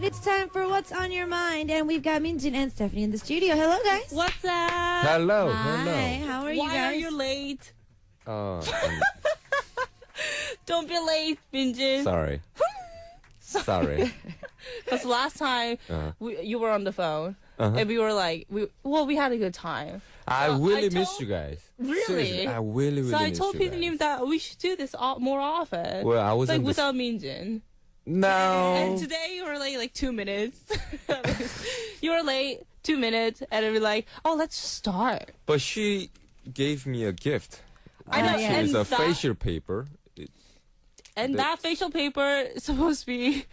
It's time for What's on Your Mind, and we've got Minjin and Stephanie in the studio. Hello, guys. What's up? Hello. Hi. Hello. How are you guys? Why are you late? I'm Don't be late, Minjin. sorry. Sorry. Because last time you were on the phone, and we were like, we had a good time. I really missed you guys. Really? Seriously, I really So I missed told you Peter guys. that we should do this more often. Well, I was like in this- without Minjin. No. And today you were late like 2 minutes. You were late 2 minutes, and we're like, oh, let's just start. But she gave me a gift. I know, yeah. It's and a facial paper. And that facial paper is supposed to be,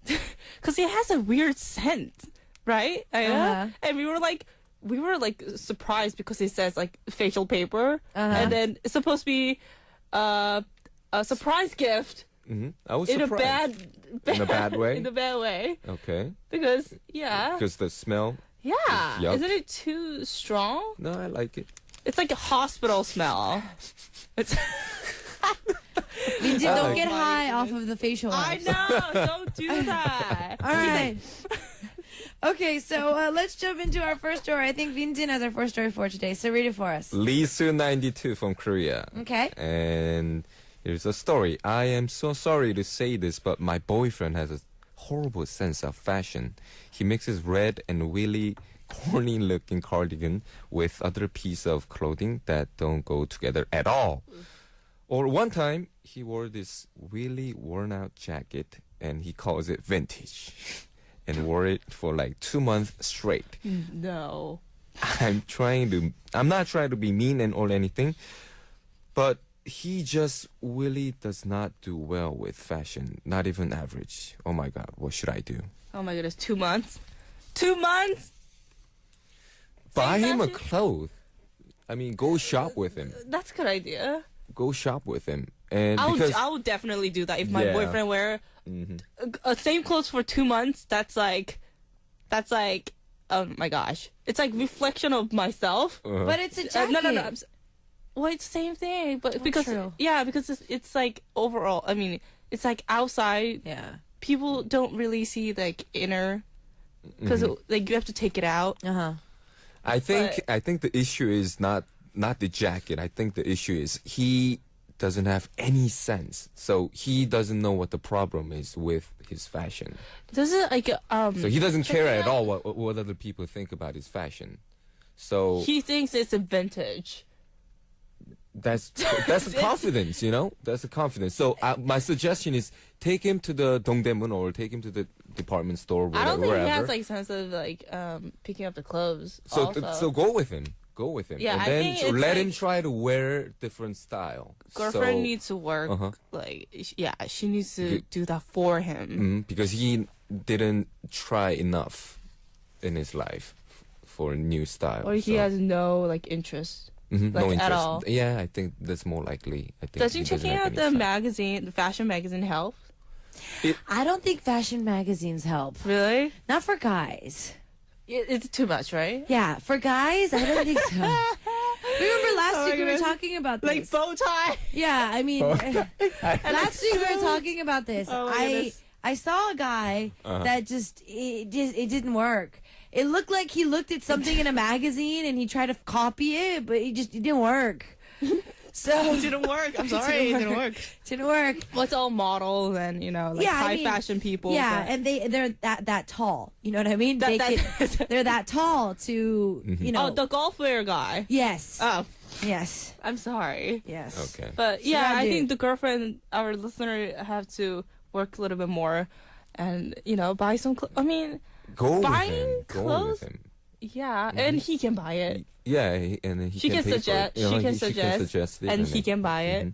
because it has a weird scent, right? And we were like surprised because it says like facial paper, and then it's supposed to be a surprise gift. I was In surprised. In a bad way? In a bad way. Okay. Because Because the smell. Yuck. isn't it too strong? No, I like it. It's like a hospital smell. It's. Minjin, don't get my high off of the facial I wipes. know. Don't do that. All right. Okay, so let's jump into our first story. I think Minjin has our first story for today, so read it for us. Lisu92 from Korea. Okay. And here's a story. I am so sorry to say this, but my boyfriend has a horrible sense of fashion. He mixes red and really corny looking cardigan with other piece of clothing that don't go together at all. Or one time, he wore this really worn out jacket and he calls it vintage and wore it for like 2 months straight. No. I'm not trying to be mean and or anything, but he just really does not do well with fashion, not even average. Oh my God, what should I do? Oh my goodness, 2 months? 2 months? Buy him a fashion? clothes. I mean, go shop with him. That's a good idea. Go shop with him. And I because would definitely do that if my Yeah. boyfriend wear same clothes for 2 months. That's like, oh my gosh, it's like reflection of myself. But it's a jacket. No. Well, it's the same thing, but because true. because it's like overall. I mean, it's like outside. Yeah. People don't really see like inner, because like you have to take it out. I think the issue is not the jacket. I think the issue is he doesn't have any sense. So he doesn't know what the problem is with his fashion. Does it like So he doesn't care at all what other people think about his fashion. So he thinks it's a vintage. that's a confidence, you know? That's a confidence. So my suggestion is take him to the Dongdaemun or take him to the department store, I don't think wherever. he has like sense of like picking up the clothes. So also. so go with him. Go with him. Yeah, and I then think it's let like- him try to wear different style. girlfriend So- needs to work. Like she needs to do that for him. because he didn't try enough in his life for a new style. Or he so- has no like interest. no like, interest. at all. Yeah, I think that's more likely. I think Doesn't he doesn't checking have out any the style. magazine, the fashion magazine help? I don't think fashion magazines help. Really? Not for guys. It's too much, right? Yeah, for guys, I don't think so. Remember last Oh my week we were goodness. talking about this? Like bow tie. Yeah, I mean, last week we were talking about this. Oh my goodness. I saw a guy that just it didn't work. It looked like he looked at something in a magazine and he tried to copy it, but it didn't work. So It didn't work. I'm sorry, it didn't work. Didn't work. Well, it's all models and like Yeah, I high mean, fashion people. Yeah, but- and they're that tall. You know what I mean? They're that tall to you know. Oh, the golf wear guy. Yes. Oh, Yes. I'm sorry. Yes. Okay. But So yeah, that I dude- think the girlfriend, our listener, have to work a little bit more, and buy some. I mean, Go with buying him. Go clothes? with him. yeah, and he can buy it. Yeah, and then he She can pay for suggest. it. You know, She can she suggest, it, and he can buy it.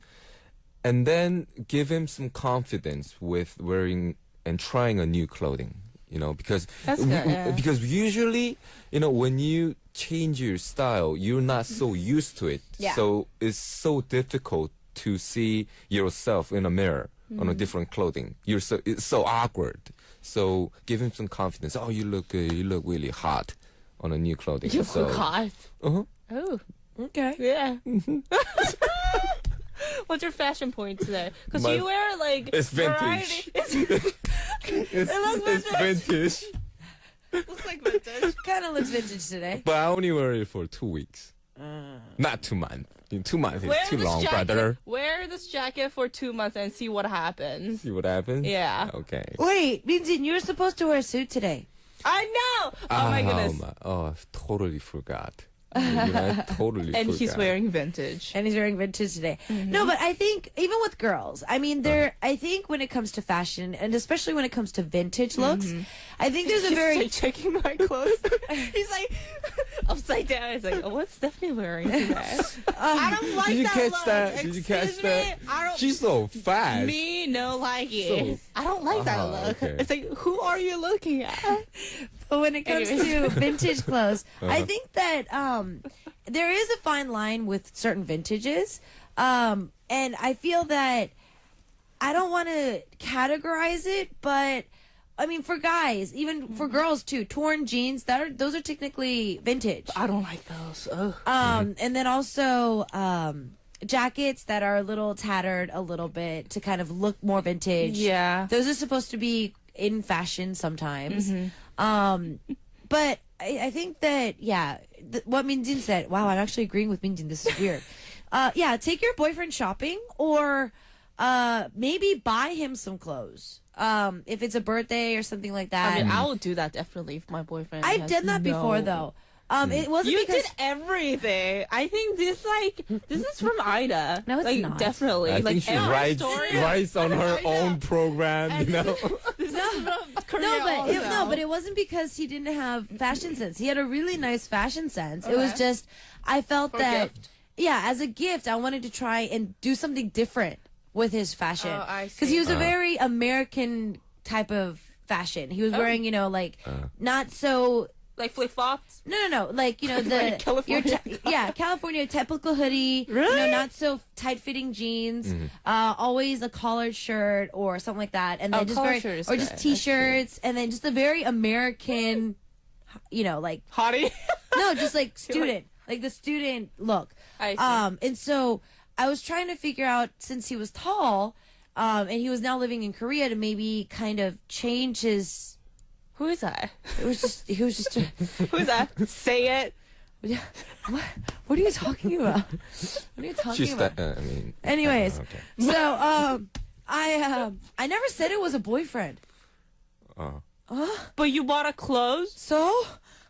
And then give him some confidence with wearing and trying a new clothing. You know, because That's good, yeah. because usually, when you change your style, you're not so used to it. Yeah. So it's so difficult to see yourself in a mirror on a different clothing. It's so awkward. So give him some confidence. Oh, you look good. You look really hot. on a new clothing. You so, forgot. Uh-huh. Oh, Okay. yeah. What's your fashion point today? Because My- you wear like It's vintage. variety. It's vintage. Looks like vintage. Kind of looks vintage today. But I only wear it for 2 weeks. Not 2 months. 2 months is too long, brother. Wear this jacket for 2 months and see what happens. See what happens? Yeah. Okay. Wait, Minjin, you were supposed to wear a suit today. I know. Oh my goodness. I totally forgot. I totally And forgot. he's wearing vintage. And he's wearing vintage today. No, but I think even with girls, I mean, I think when it comes to fashion, and especially when it comes to vintage looks, I think there's a He's very like checking my clothes. He's like upside down. He's like, oh, what's Stephanie wearing today? I don't like Did you that catch look. that? Did you catch Excuse that? me? I don't. She's so fast. Me no like it. So- I don't like that look. okay. It's like, who are you looking at? But when it comes Anyways. to vintage clothes, I think that there is a fine line with certain vintages. And I feel that I don't want to categorize it, but I mean, for guys, even for girls too, torn jeans, those are technically vintage. I don't like those. Ugh. And then also jackets that are a little tattered a little bit to kind of look more vintage. Yeah. Those are supposed to be in fashion sometimes. But I think that, yeah, what Minjin said, wow, I'm actually agreeing with Minjin. This is weird. Yeah, take your boyfriend shopping or maybe buy him some clothes. If it's a birthday or something like that. I mean, I would do that definitely if my boyfriend. I've has done that before, though. It wasn't You because did everything. I think this is from Ida. No, it's like, not. Definitely. I like think she every writes story- on her I know. own program, you know. This is from Korea No, also. but it wasn't because he didn't have fashion sense. He had a really nice fashion sense. It was Okay. just I felt For a that gift? yeah, as a gift, I wanted to try and do something different with his fashion Oh, I because he see. was a very American type of fashion. He was wearing, like not so. Like flip flops. No, like the Like California. California typical hoodie. Really? Not so tight fitting jeans. Always a collared shirt or something like that, and then just collared very shirt is or good. just t-shirts, and then just a very American, like Hottie. no, just like student, like the student look. I see. And so I was trying to figure out since he was tall, and he was now living in Korea to maybe kind of change his. Who is that? He was just. Who is that? Say it. Yeah. What are you talking about? What are you talking She's about? I mean. Anyways, okay. so I never said it was a boyfriend. But you bought a clothes? So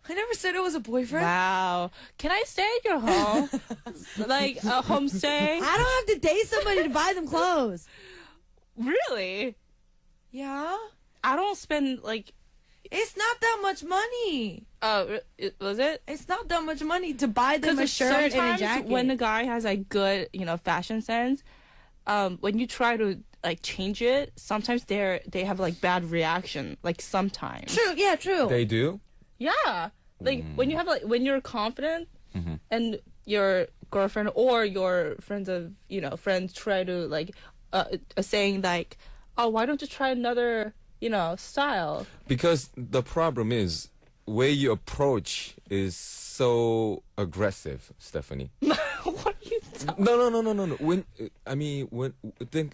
I never said it was a boyfriend. Wow. Can I stay at your home? Like a homestay? I don't have to date somebody to buy them clothes. Really? Yeah, I don't spend like. it's not that much money. Was it? It's not that much money to buy them a Because shirt and a sometimes jacket. when the guy has like good, fashion sense, when you try to like change it, sometimes they have like bad reaction. Like sometimes. True. Yeah. True. They do. Yeah. Like when you have when you're confident and your girlfriend or your friends try to like saying like, oh, why don't you try another style? Because the problem is where you approach is so aggressive, Stephanie. What are you talking? No. When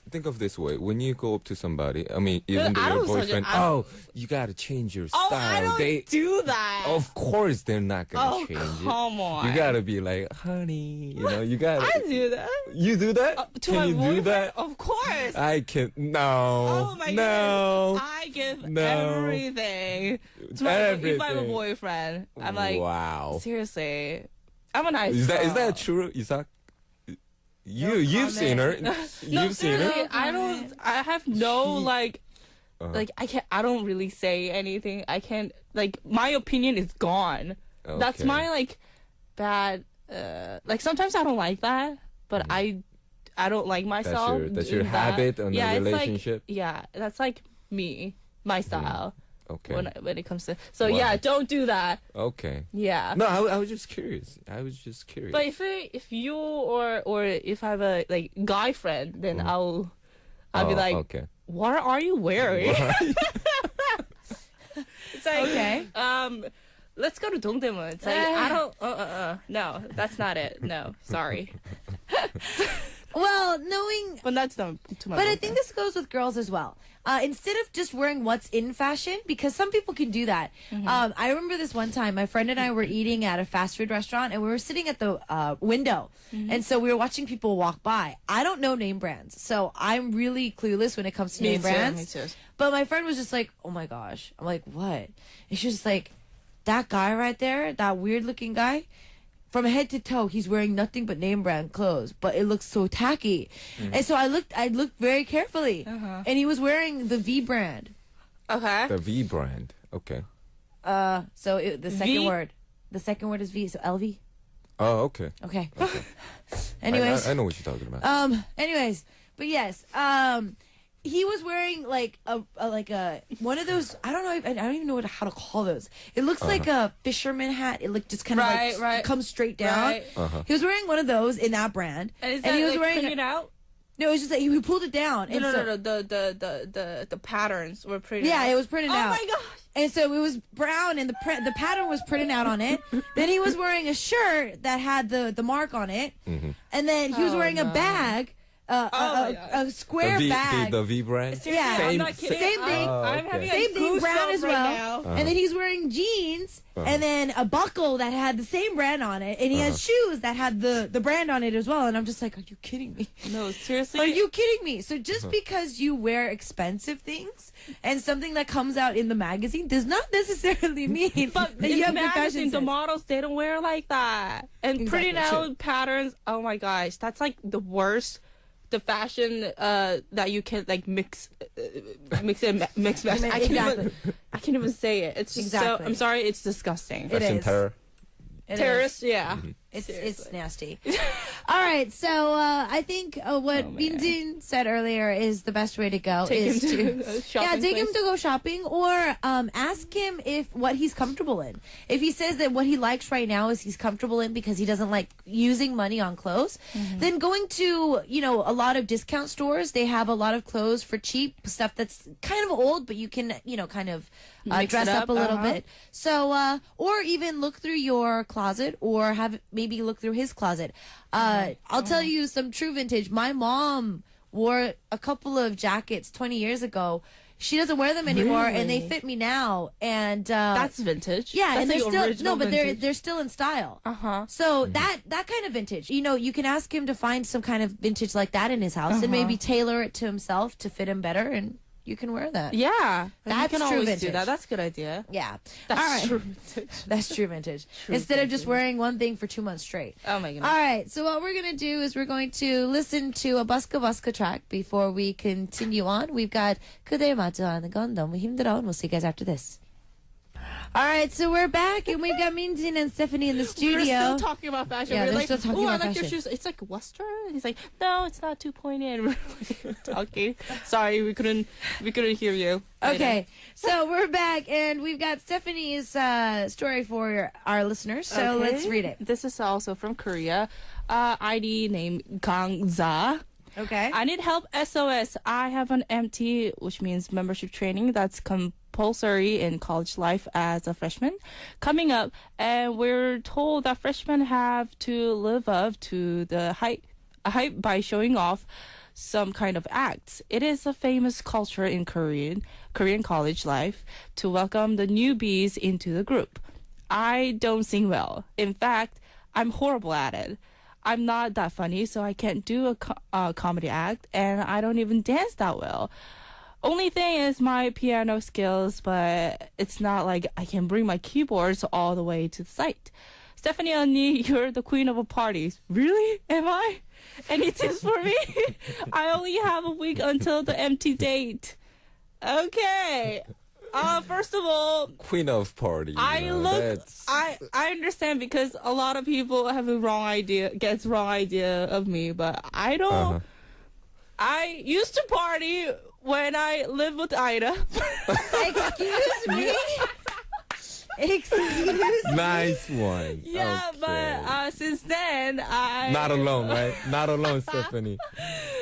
think of this way: when you go up to somebody, even though I your don't boyfriend, suggest- you gotta change your Oh, style. I don't do that. Of course, they're not gonna Oh, change it. come on. You gotta be like, honey, you gotta. I do that. You do that? To Can my you do boyfriend? that? Of course. I can. No. Oh my no. god. I give No. everything. To my, if I have a Everything. boyfriend, I'm like, wow. seriously. I'm a nice Is girl. that true, Isaac? You've seen her. No, You've seen her. seriously, I have no like Uh-huh. I don't really say anything. I can't like my opinion is gone. That's Okay. my like bad like sometimes I don't like that, but I don't like myself. That's your doing that. habit on the yeah, relationship? It's like, yeah, that's like me, my style. Okay. When it comes to so Wow. yeah, don't do that. Okay. Yeah. No, I was just curious. But if you or if I have a like guy friend, then I'll be like, okay. what are you wearing? It's like Okay. let's go to Dongdaemun. It's like, I don't, no, that's not it. No, sorry. Well, knowing... But that's not too much. But I think this goes with girls as well. Instead of just wearing what's in fashion, because some people can do that. I remember this one time, my friend and I were eating at a fast food restaurant, and we were sitting at the window. And so we were watching people walk by. I don't know name brands, so I'm really clueless when it comes to name brands. Me too. But my friend was just like, oh my gosh. I'm like, what? And she was just like, that guy right there, that weird looking guy, from head to toe, he's wearing nothing but name brand clothes, but it looks so tacky. And so I looked very carefully, and he was wearing the V brand. Okay. The V brand. Okay. So the second word is V, so LV. Oh, okay. Okay. Anyways, I know what you're talking about. Anyways, but yes, he was wearing like a one of those. I don't know. I don't even know how to call those. It looks like a fisherman hat. It like just kind of comes straight down. Right. He was wearing one of those in that brand, And is that he was like wearing printed out? No, it was just like he pulled it down. No, the patterns were printed out. Yeah, it was printed out. Oh my gosh. And so it was brown, and the pattern was printed out on it. Then he was wearing a shirt that had the mark on it, and then he was wearing a bag. A square bag. The V brand? Yeah. I'm not kidding. Same thing. I'm having Same thing, brown as well. Now. And then he's wearing jeans, and then a buckle that had the same brand on it, and he has shoes that had the brand on it as well. And I'm just like, are you kidding me? No, seriously. Are you kidding me? So just because you wear expensive things and something that comes out in the magazine does not necessarily mean But that in you have the good fashion magazine, the sense. models, they don't wear like that. And Exactly. printing out patterns, oh my gosh, that's like the worst. The fashion that you can like mix match. I can't even say it. It's just so. I'm sorry. It's disgusting. Fashion terror. Terrorist, yeah. It's nasty. All right, so I think what Minjin said earlier is the best way to go Take him to a shopping take him place. to go shopping, or ask him if what he's comfortable in. If he says that what he likes right now is he's comfortable in because he doesn't like using money on clothes, then going to a lot of discount stores, they have a lot of clothes for cheap stuff that's kind of old, but you can kind of dress up a little bit. So or even look through your closet, or maybe look through his closet. I'll tell you some true vintage. My mom wore a couple of jackets 20 years ago. She doesn't wear them anymore, and they fit me now. And that's vintage. Yeah, that's and they're like still but vintage. they're still in style. So that kind of vintage. You can ask him to find some kind of vintage like that in his house, and maybe tailor it to himself to fit him better, and you can wear that. Yeah, That's you can true always vintage. do that. That's a good idea. Yeah. That's All right. true vintage. That's true vintage. Instead of just wearing one thing for 2 months straight. Oh my goodness. All right. So what we're going to do is we're going to listen to a Buska track before we continue on. We've got 그댈 마주하는 건 너무 힘들어. And we'll see you guys after this. All right, so we're back, and we've got Minjin and Stephanie in the studio. We're still talking about fashion. Yeah, we're they're like, still talking "Ooh, I about like your fashion." shoes. It's like Western." He's like, "No, it's not 2.8." And we're like talking. Sorry, we couldn't hear you. Okay, so we're back, and we've got Stephanie's story for our listeners. So let's read it. This is also from Korea. ID name Gangza. Okay. I need help. SOS. I have an MT, which means membership training. That's compulsory in college life as a freshman coming up, and we're told that freshmen have to live up to the hype by showing off some kind of acts. It is a famous culture in Korean college life to welcome the newbies into the group. I don't sing well. In fact, I'm horrible at it. I'm not that funny, so I can't do a comedy act, and I don't even dance that well. Only thing is my piano skills, but it's not like I can bring my keyboards all the way to the site. Stephanie 언니, you're the queen of parties. Really? Am I? Any tips for me? I only have a week until the empty date. Okay. First of all, Queen of party. I understand because a lot of people have a wrong idea of me, but I don't. I used to party when I lived with Ida. Excuse me? Excuse Nice one. Yeah, Okay. but since then, I... Not alone, right? Not alone, Stephanie.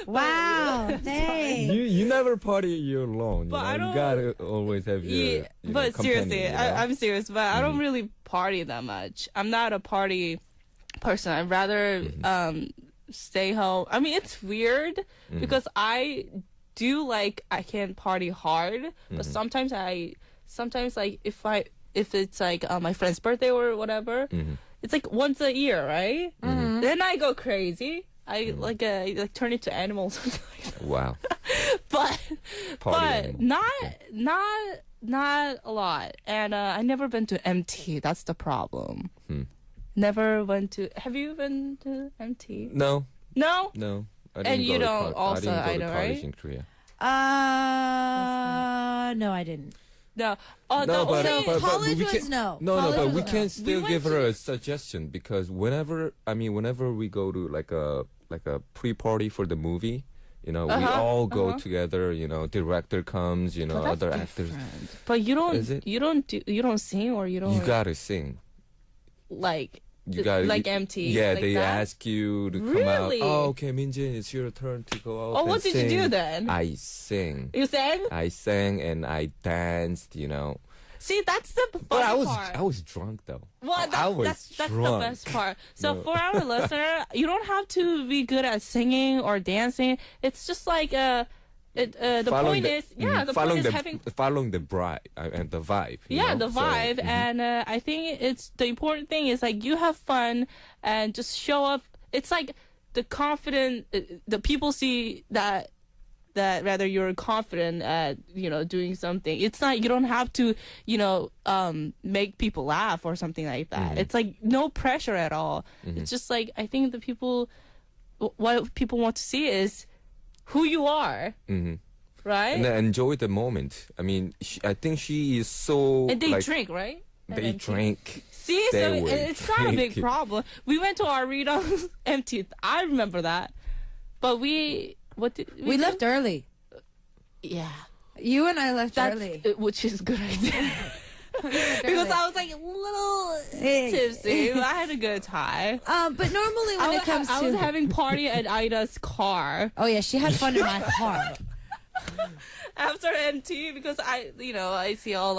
Wow, thanks. You never party you're alone. But I you don't- gotta always have your. Yeah, you know, but seriously, companion, you know? I'm serious, but I don't really party that much. I'm not a party person. I'd rather stay home. I mean, it's weird because I do like I can party hard, but sometimes like if it's like my friend's birthday or whatever, it's like once a year, right? Then I go crazy. I like turn into animals. Wow. but Party animal. not a lot. And I never been to MT. That's the problem. Never went to. Have you been to MT? No, No. no. I And didn't you go to don't also I didn't go either, to college right? in Korea. No, I didn't. No. Oh, No, the but, only college we was can, no. No, College but was we no. can still went give her to- a suggestion because whenever we go to like a pre-party for the movie, you know, we all go together. You know, director comes, you know, But that's other actors. different. But you don't. Is it? You don't sing or you don't. You gotta sing. like. You gotta like MT. Yeah, like they that? ask you to come out. Really? Oh, okay, Minjin, it's your turn to go out. Oh, and what did you do sing." then? I sang. You sang? I sang and I danced. You know. See, that's the fun But I part. was drunk though. Well, I was that's the drunk. best part. So No. for our listener, you don't have to be good at singing or dancing. It's just like the point is, the point is having following the bride and the vibe. you yeah know? the So, vibe, and I think it's the important thing is like you have fun and just show up. It's like the confident the people see that rather you're confident at doing something. It's not you don't have to make people laugh or something like that. It's like no pressure at all. It's just like I think the people what people want to see is who you are, right? And then enjoy the moment. I mean, I think she is so. And they like, drink, right? They drink. See, They so were it's not a big drinking. problem. We went to Arena empty. I remember that, but we We left early. Yeah, You and I left that's early. which is a good idea. Because I was like a little tipsy. But I had a good time. But normally when it comes I to was having party at Ida's car oh yeah, she had fun in my car. after MT because I see all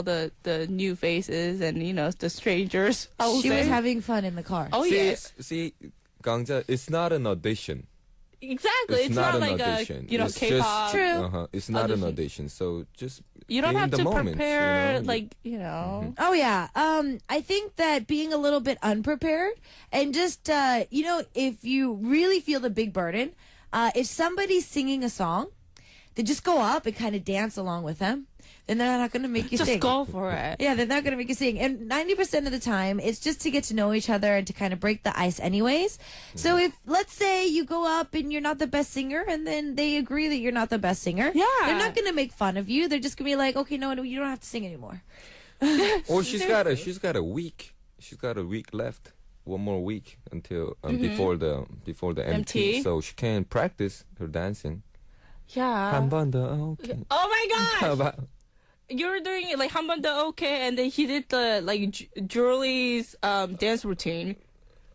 the new faces and the strangers. I will She say. was having fun in the car. Oh yes, See, Gangja, it's not an audition. exactly. It's not not an like audition. a It's K-pop. just, True. It's not an Audition. audition. So just You don't be in have the to moment, prepare, you know? Oh yeah. I think that being a little bit unprepared and just if you really feel the big burden, if somebody's singing a song, then just go up and kind of dance along with them. Then they're not going to make you Just sing. go for it. Yeah, they're not going to make you sing. And 90% of the time, it's just to get to know each other and to kind of break the ice anyways. So if, let's say, you go up and you're not the best singer and then they agree that you're not the best singer, Yeah. they're not going to make fun of you. They're just going to be like, okay, no, you don't have to sing anymore. Or she's got a week. She's got a week left. One more week until before the MT, MT. so she can practice her dancing. Yeah. 한 번 더, okay. Oh my How gosh! about? You were doing it like 한번 더 okay, and then he did the like Julie's dance routine.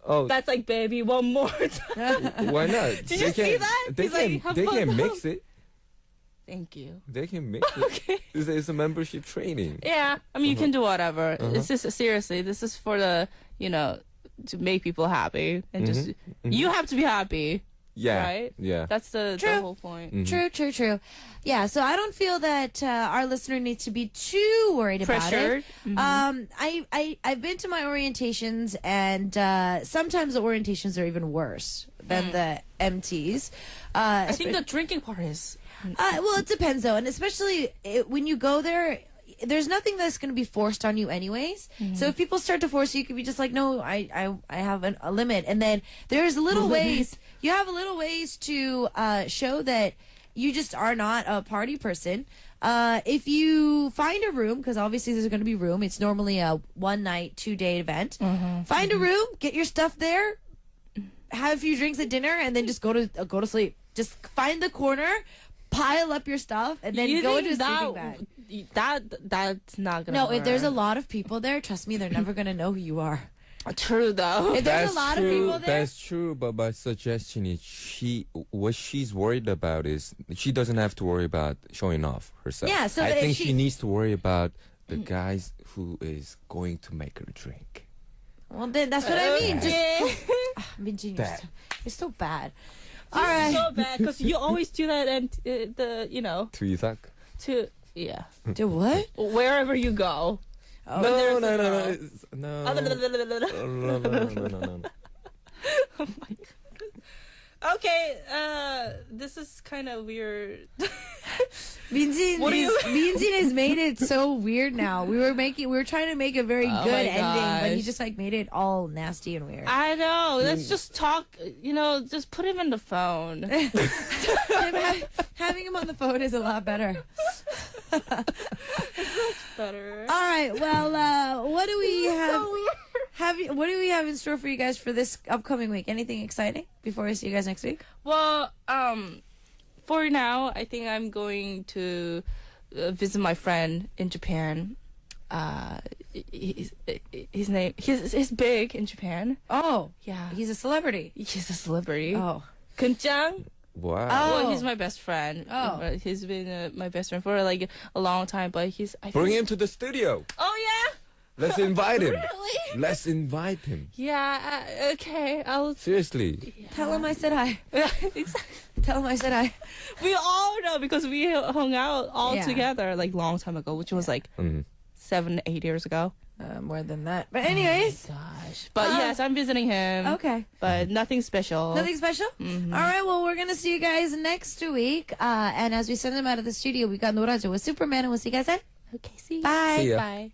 Oh, That's like baby one more time. why not? Did you see that? They He's like, can. They "한번 can 더." mix it. Thank you. They can mix it. Okay. It's a membership training. Yeah, I mean you can do whatever. This is seriously. This is for the to make people happy and just you have to be happy. Yeah. Right? Yeah. That's the True. whole point. True. Yeah, so I don't feel that our listener needs to be too worried about Pressured. it. I've been to my orientations, and sometimes the orientations are even worse than the MTs. I think the drinking part is. Well, it depends though, and especially when you go there, there's nothing that's going to be forced on you anyways. So if people start to force you, you can be just like, no, I have a limit, and then there's little ways. You have little ways to show that you just are not a party person. If you find a room, because obviously there's going to be room. It's normally a 1 night, 2-day event. Find a room, get your stuff there, have a few drinks at dinner, and then just go to sleep. Just find the corner, pile up your stuff and then You go think into a sleeping bag. That's not gonna. No, work. if there's a lot of people there, trust me, they're never gonna know who you are. True though. If there's a lot of people there, That's true, but my suggestion is what she's worried about is she doesn't have to worry about showing off herself. Yeah, so I that think she- she needs to worry about the guys who is going to make her drink. well, then that's what I mean. Just Yeah. Minjin, That. you're so bad. All right. So bad because you always do that, and Tuisak? Do what? wherever you go. Oh. No. Oh my god. Okay, this is kind of weird. Minjin, What do you- Minjin has made it so weird now. We were trying to make a very Oh good my ending, but he gosh. just like made it all nasty and weird. I know. Let's just talk. Just put him in the phone. Having him on the phone is a lot better. Better. All right. Well, what do we have? So weird. What do we have in store for you guys for this upcoming week? Anything exciting before I see you guys next week? Well, for now, I think I'm going to visit my friend in Japan. He's big in Japan. Oh, Yeah, he's a celebrity. he's a celebrity. Oh, Kunjang. Wow. Well, he's my best friend. Oh. He's been my best friend for like a long time. But I Bring think- him to the studio. Oh yeah. Let's invite him. Really? Let's invite him. Yeah. Okay. I'll. Seriously. tell him I said hi. Exactly. Tell him I said hi. We all know because we hung out all Yeah. together like long time ago, which was like Mm. 7-8 years ago. More than that. But anyways, Gosh. But yes, I'm visiting him. okay. But nothing special. Nothing special? Mm-hmm. All right, well, we're going to see you guys next week. And as we send them out of the studio, we got Norajo with Superman, and we'll see you guys then. Okay, see you. Bye. See ya. Bye.